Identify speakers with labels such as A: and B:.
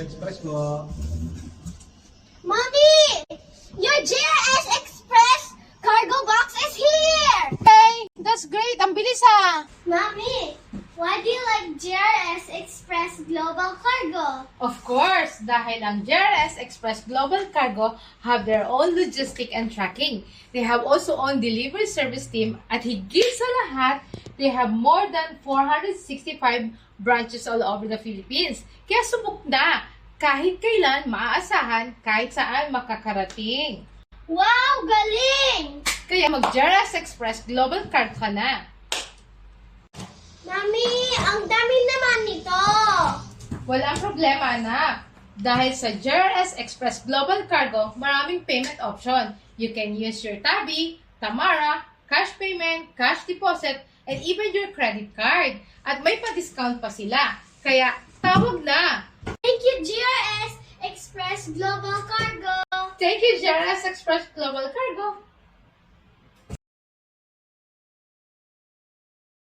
A: Express po.
B: Mommy! Your JRS Express cargo box is here!
C: Hey, that's great. Ang bilis ha.
B: Mommy, why do you like JRS Express Global Cargo?
C: Of course, dahil ang JRS Express Global Cargo have their own logistic and tracking. They have also own delivery service team at higit sa lahat, they have more than 465 branches all over the Philippines. Kaya subok na, kahit kailan maaasahan, kahit saan makakarating.
B: Wow, galing!
C: Kaya mag-JRS Express Global Cargo ka na.
B: Mami, ang dami naman nito!
C: Walang problema, anak. Dahil sa JRS Express Global Cargo, maraming payment option. You can use your Tabi, Tamara, cash payment, cash deposit, and even your credit card. At may pa-discount pa sila. Kaya tawag na!
B: Thank you, JRS Express Global Cargo!
C: Thank you, JRS Express Global Cargo!